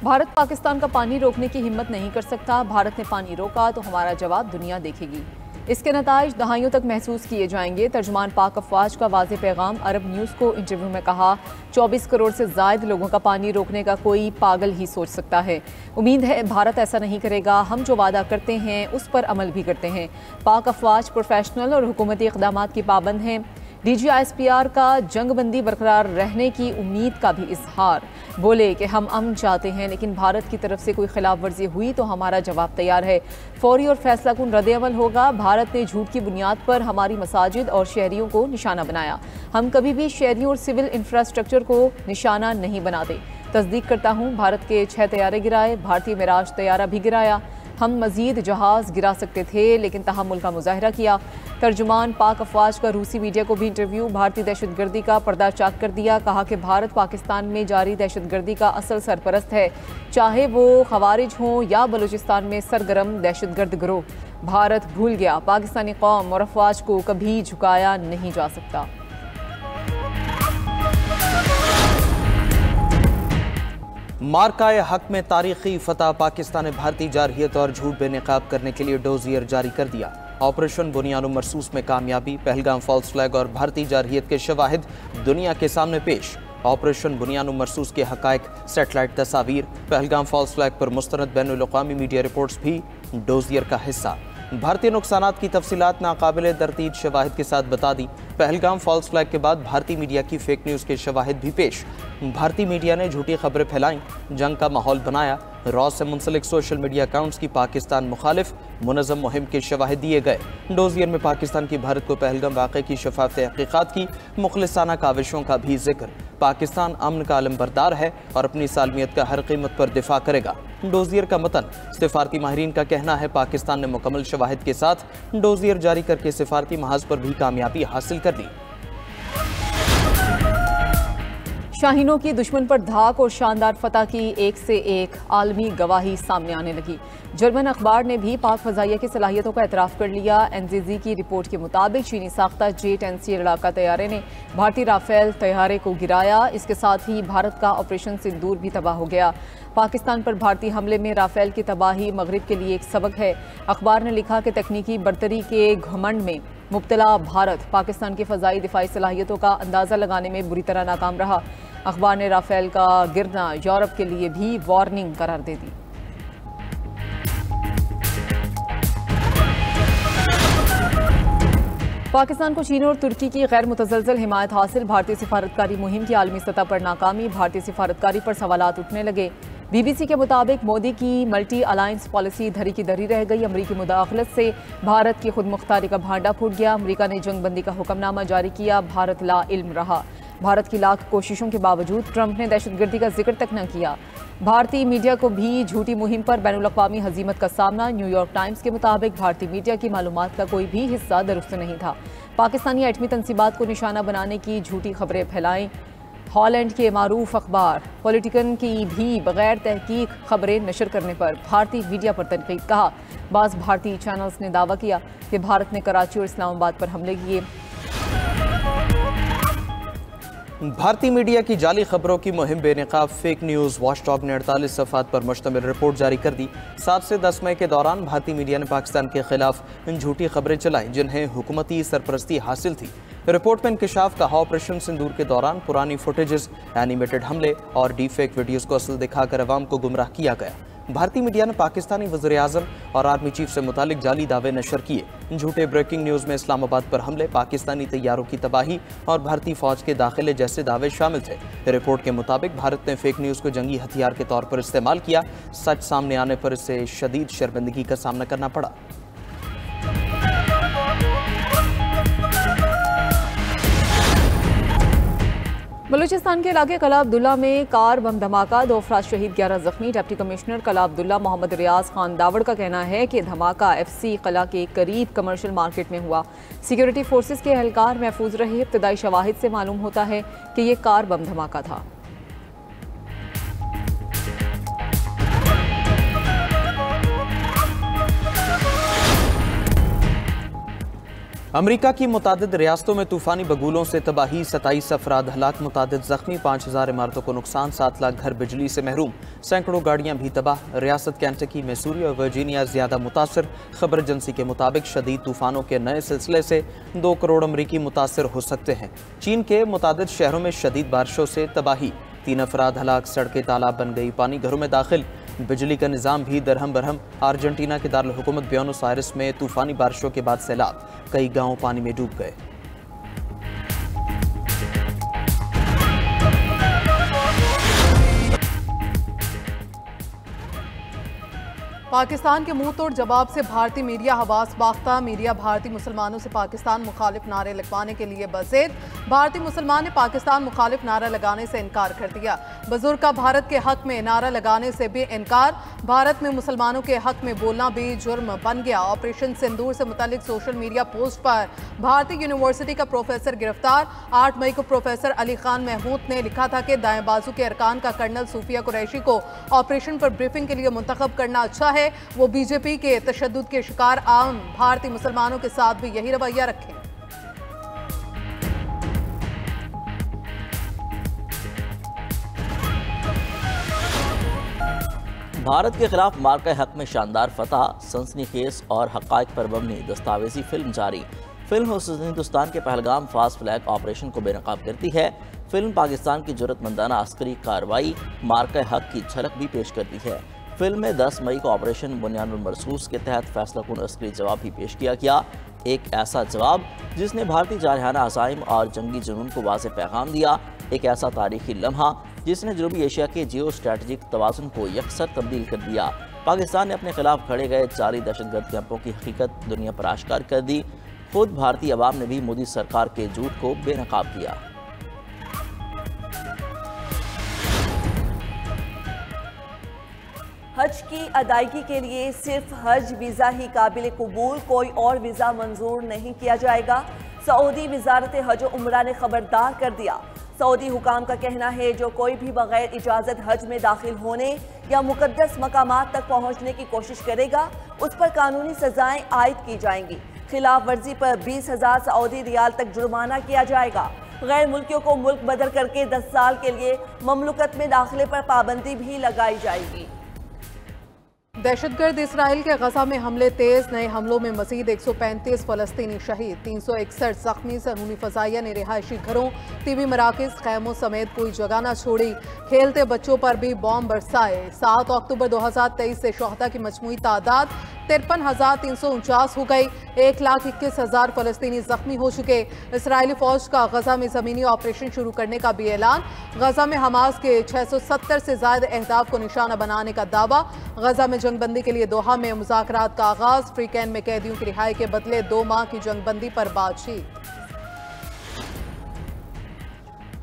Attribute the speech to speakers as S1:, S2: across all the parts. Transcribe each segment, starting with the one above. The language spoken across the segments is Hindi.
S1: भारत पाकिस्तान का पानी रोकने की हिम्मत नहीं कर सकता। भारत ने पानी रोका तो हमारा जवाब दुनिया देखेगी। इसके नताइज दहाइयों तक महसूस किए जाएंगे। तर्जुमान पाक अफवाज का वाज़ेह पैगाम। अरब न्यूज़ को इंटरव्यू में कहा, 24 करोड़ से ज़ायद लोगों का पानी रोकने का कोई पागल ही सोच सकता है। उम्मीद है भारत ऐसा नहीं करेगा। हम जो वादा करते हैं उस पर अमल भी करते हैं। पाक अफवाज प्रोफेशनल और हुकूमती इक़दामात की पाबंद हैं। DGISPR का जंगबंदी बरकरार रहने की उम्मीद का भी इजहार। बोले कि हम अमन चाहते हैं, लेकिन भारत की तरफ से कोई खिलाफ वर्जी हुई तो हमारा जवाब तैयार है। फौरी और फैसला कुन रद्द अमल होगा। भारत ने झूठ की बुनियाद पर हमारी मसाजिद और शहरियों को निशाना बनाया। हम कभी भी शहरियों और सिविल इंफ्रास्ट्रक्चर को निशाना नहीं बनाते। तस्दीक करता हूँ, भारत के 6 तैयारे गिराए, भारतीय मिराज तैयारा भी गिराया। हम मजीद जहाज़ गिरा सकते थे, लेकिन तहम्मुल का मुजाहरा किया। तर्जुमान पाक अफवाज का रूसी मीडिया को भी इंटरव्यू। भारतीय दहशतगर्दी का पर्दा चाक कर दिया। कहा कि भारत पाकिस्तान में जारी दहशतगर्दी का असल सरपरस्त है, चाहे वो खवारिज हों या बलूचिस्तान में सरगर्म दहशतगर्द गिरोह। भारत भूल गया, पाकिस्तानी कौम और अफवाज को कभी झुकाया नहीं जा सकता।
S2: मार्काए हक में तारीखी फतह। पाकिस्तान ने भारतीय जारहियत और झूठ बेनकाब करने के लिए डोजियर जारी कर दिया। ऑपरेशन बुनियान मरसूस में कामयाबी। पहलगाम फॉल्स फ्लैग और भारतीय जारहियत के शवाहिद दुनिया के सामने पेश। ऑपरेशन बुनियान मरसूस के हकायक, सैटेलाइट तस्वीर, पहलगाम फॉल्स फ्लैग पर मुस्तनद बैनुल-अक़वामी मीडिया रिपोर्ट्स भी डोजियर का हिस्सा। भारतीय नुकसानात की तफसीलात नाकाबिले तरतीब शवाहिद के साथ बता दी। पहलगाम फॉल्स फ्लैग के बाद भारतीय मीडिया की फेक न्यूज़ के शवाहिद भी पेश। भारतीय मीडिया ने झूठी खबरें फैलाईं, जंग का माहौल बनाया। रॉ से मुंसलिक सोशल मीडिया अकाउंट्स की पाकिस्तान मुखालिफ मुनज़्ज़म मुहिम के शवाहिद दिए गए। डोजियर में पाकिस्तान की भारत को पहलगाम वाक़े की शफाफ तहक़ीक़ात की मुखलिसाना काविशों का भी जिक्र। पाकिस्तान अमन का अलमबरदार है और अपनी सालमियत का हर कीमत पर दिफा करेगा। डोजियर का मतन। सिफारती माहिरीन का कहना है, पाकिस्तान ने मुकम्मल शवाहिद के साथ डोजियर जारी करके सिफारती महाज पर भी कामयाबी हासिल कर ली।
S1: शाहीनों की दुश्मन पर धाक और शानदार फतह की एक से एक आलमी गवाही सामने आने लगी। जर्मन अखबार ने भी पाक फजाइया की सलाहियतों का एतराफ़ कर लिया। NZZ की रिपोर्ट के मुताबिक चीनी साख्ता J-10C लड़ाका तैयारे ने भारतीय राफेल तैयारे को गिराया। इसके साथ ही भारत का ऑपरेशन सिंदूर भी तबाह हो गया। पाकिस्तान पर भारतीय हमले में राफेल की तबाही मगरिब के लिए एक सबक है। अखबार ने लिखा कि तकनीकी बरतरी के घमंड में मुब्तला भारत पाकिस्तान की फ़ज़ाई दिफाई सलाहियतों का अंदाज़ा लगाने में बुरी तरह नाकाम रहा। अखबार ने राफेल का गिरना यूरोप के लिए भी वार्निंग करार दे दी। पाकिस्तान को चीन और तुर्की की गैर मुतज़लज़ल हिमायत हासिल। भारतीय सिफारतकारी मुहिम की आलमी सतह पर नाकामी। भारतीय सिफारतकारी पर सवालात उठने लगे। BBC के मुताबिक मोदी की मल्टी अलायंस पॉलिसी धरी की धरी रह गई। अमरीकी मुदाखलत से भारत की खुद मुख्तारी का भांडा फूट गया। अमरीका ने जंगबंदी का हुक्मनामा जारी किया। भारत ला इल्म रहा। भारत की लाख कोशिशों के बावजूद ट्रंप ने दहशतगर्दी का जिक्र तक न किया। भारतीय मीडिया को भी झूठी मुहिम पर बैनुल-अक़वामी हजीमत का सामना। न्यूयॉर्क टाइम्स के मुताबिक भारतीय मीडिया की मालूमात का कोई भी हिस्सा दुरुस्त नहीं था। पाकिस्तानी एटमी तंसीबात को निशाना बनाने की झूठी खबरें फैलाएं। हॉलैंड के मारूफ अखबार पॉलिटिकन की भी बगैर तहकीक खबरें नशर करने पर भारतीय मीडिया पर तनकीद। कहा, बाज़ भारतीय चैनल्स ने दावा किया कि भारत ने कराची और इस्लामाबाद पर हमले किए।
S2: भारतीय मीडिया की जाली खबरों की मुहिम बेनकाब। फेक न्यूज़ वॉचडॉग ने 48 सफ़ात पर मुश्तमिल रिपोर्ट जारी कर दी। 7 से 10 मई के दौरान भारतीय मीडिया ने पाकिस्तान के खिलाफ झूठी खबरें चलाई, जिन्हें हुकूमती सरपरस्ती हासिल थी। रिपोर्ट में इंकशाफ कहा, ऑपरेशन सिंदूर के दौरान पुरानी फुटेजेस, एनिमेटेड हमले और डीफेक वीडियोज़ को असल दिखाकर अवाम को गुमराह किया गया। भारतीय मीडिया ने पाकिस्तानी वज़ीर-ए-आज़म और आर्मी चीफ से मुतालिक जाली दावे नशर किए। झूठे ब्रेकिंग न्यूज़ में इस्लामाबाद पर हमले, पाकिस्तानी तैयारों की तबाही और भारतीय फौज के दाखिले जैसे दावे शामिल थे। रिपोर्ट के मुताबिक भारत ने फेक न्यूज़ को जंगी हथियार के तौर पर इस्तेमाल किया। सच सामने आने पर इसे शदीद शर्मिंदगी का सामना करना पड़ा।
S1: बलूचिस्तान के इलाके कला अब्दुल्ला में कार बम धमाका, 2 अफराद शहीद, 11 जख्मी। डिप्टी कमिश्नर कला अब्दुल्ला मोहम्मद रियाज खान दावड़ का कहना है कि धमाका FC कला के करीब कमर्शियल मार्केट में हुआ। सिक्योरिटी फोर्सेस के एहलकार महफूज रहे। इब्तदाई शवाहिद से मालूम होता है कि ये कार बम धमाका था।
S2: अमेरिका की मुतादिद रियासतों में तूफानी बगुलों से तबाही, 27 अफराद हलाक, मुतादिद जख्मी, 5000 इमारतों को नुकसान, 7 लाख घर बिजली से महरूम, सैकड़ों गाड़ियां भी तबाह। रियासत कैंटकी, मैसूरी और वर्जीनिया ज्यादा मुतासर। खबर एजेंसी के मुताबिक शदीद तूफानों के नए सिलसिले से 2 करोड़ अमरीकी मुतासर हो सकते हैं। चीन के मुतादिद शहरों में शदीद बारिशों से तबाही, 3 अफराद हलाक, सड़कें तालाब बन गई, पानी घरों में दाखिल, बिजली का निज़ाम भी दरहम बरहम। अर्जेंटीना के दारुल हुकूमत ब्यूनस आयर्स में तूफानी बारिशों के बाद सैलाब, कई गांव पानी में डूब गए।
S3: पाकिस्तान के मुंह तोड़ जवाब से भारतीय मीडिया हवास बाख्ता। मीडिया भारतीय मुसलमानों से पाकिस्तान मुखालिफ नारे लगवाने के लिए बज़ेद। भारतीय मुसलमान ने पाकिस्तान मुखालिफ नारा लगाने से इनकार कर दिया। बुजुर्ग का भारत के हक में नारा लगाने से भी इनकार। भारत में मुसलमानों के हक में बोलना भी जुर्म बन गया। ऑपरेशन सिंदूर से मुतालिक सोशल मीडिया पोस्ट पर भारतीय यूनिवर्सिटी का प्रोफेसर गिरफ्तार। 8 मई को प्रोफेसर अली खान महमूद ने लिखा था कि दाएं बाजू के अरकान का कर्नल सूफिया कुरैशी को ऑपरेशन पर ब्रीफिंग के लिए मुंतखब करना अच्छा है। वो बीजेपी के तशद्दुद के शिकार आम भारतीय मुसलमानों के साथ भी यही रवैया रखें।
S4: भारत के खिलाफ मार्का हक में शानदार फतह, सनसनीखेज और हक़ाइक़ पर मबनी दस्तावेजी फिल्म जारी। फिल्म हिंदुस्तान के पहलगाम फास्ट फ्लैग ऑपरेशन को बेनकाब करती है। फिल्म पाकिस्तान की जुर्रतमंदाना अस्करी कार्रवाई मार्का हक की झलक भी पेश करती है। फिल्म में 10 मई को ऑपरेशन बुनियानुल मरसूस के तहत फैसलाकुन अस्करी जवाब भी पेश किया गया। एक ऐसा जवाब जिसने भारतीय जारहाना अज़ाइम और जंगी जुनून को वाज़ेह पैगाम दिया। एक ऐसा तारीखी लम्हा जिसने जनूबी एशिया के जियो स्ट्रेटजिक तवाज़ुन को यकसर तब्दील कर दिया। पाकिस्तान ने अपने खिलाफ खड़े गए जारी दहशतगर्द कैंपों की हकीकत दुनिया पर आश्कार कर दी। खुद भारतीय अवाम ने भी मोदी सरकार के झूठ को बेनकाब किया।
S5: हज की अदायगी के लिए सिर्फ हज वीज़ा ही काबिल कबूल, कोई और वीज़ा मंजूर नहीं किया जाएगा। सऊदी वजारत हज व उम्रा ने खबरदार कर दिया। सऊदी हुकाम का कहना है जो कोई भी बगैर इजाज़त हज में दाखिल होने या मुकद्दस मकामात तक पहुँचने की कोशिश करेगा उस पर कानूनी सजाएं आयद की जाएंगी। खिलाफ वर्जी पर 20,000 सऊदी रियाल तक जुर्माना किया जाएगा। गैर मुल्कियों को मुल्क बदर करके 10 साल के लिए ममलुकत में दाखिले पर पाबंदी भी लगाई जाएगी।
S3: दहशतगर्द इसराइल के गजा में हमले तेज, नए हमलों में मजीद 135 फलस्तीनी शहीद, 361 जख्मी। ज़रूरी फजाइया ने रिहायशी घरों, टीवी मराकज़, खैमों समेत कोई जगह न छोड़ी। खेलते बच्चों पर भी बॉम्ब बरसाए। 7 अक्टूबर 2023 से शुहदा की मजमूई तादाद 53,349 हो गई। 1,21,000 फलस्तीनी जख्मी हो चुके। इसराइली फौज का गजा में ज़मीनी ऑपरेशन शुरू करने का भी ऐलान। गजा में हमास के 670 से ज़्यादा अहदाफ को निशाना बनाने का दावा। गजा में जंगबंदी के लिए दोहा में मुज़ाकरात का आगाज। फ्री कैंप में कैदियों की रिहाई के बदले 2 माह की जंगबंदी पर बातचीत।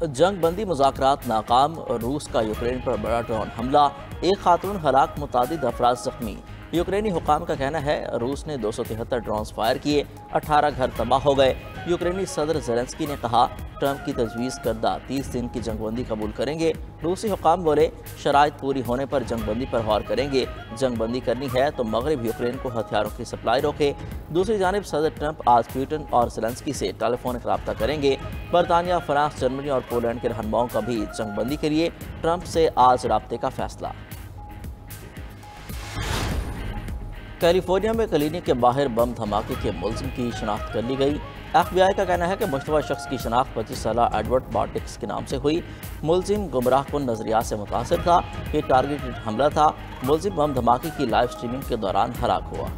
S4: जंगबंदी मुज़ाकरात नाकाम। रूस का यूक्रेन पर बड़ा ड्रोन हमला, एक खातून हलाक, मुतादिद अफराद जख्मी। यूक्रेनी हुकाम का कहना है रूस ने 273 ड्रोन्स फायर किए, 18 घर तबाह हो गए। यूक्रेनी सदर ज़ेलेंस्की ने कहा ट्रंप की तजवीज़ करदा 30 दिन की जंगबंदी कबूल करेंगे। रूसी हुकाम बोले शराइत पूरी होने पर जंगबंदी पर गौर करेंगे। जंगबंदी करनी है तो मगरब यूक्रेन को हथियारों की सप्लाई रोके। दूसरी जानिब सदर ट्रंप आज पुतिन और ज़ेलेंस्की से टेलीफोनिक रब्ता करेंगे। बरतानिया, फ्रांस, जर्मनी और पोलैंड के रहनुमाओं का भी जंगबंदी के लिए ट्रंप से आज रब्ते का फैसला। कैलिफोर्निया में क्लिनिक के बाहर बम धमाके के मुलजिम की शनाख्त कर ली गई। FBI का कहना है कि मुश्तबा शख्स की शनाख्त 25 साला एडवर्ड बार्टिक्स के नाम से हुई। मुलजिम गुमराहकुन नजरियात से मुतासिर था। ये टारगेटेड हमला था। मुलजिम बम धमाके की लाइव स्ट्रीमिंग के दौरान हलाक हुआ।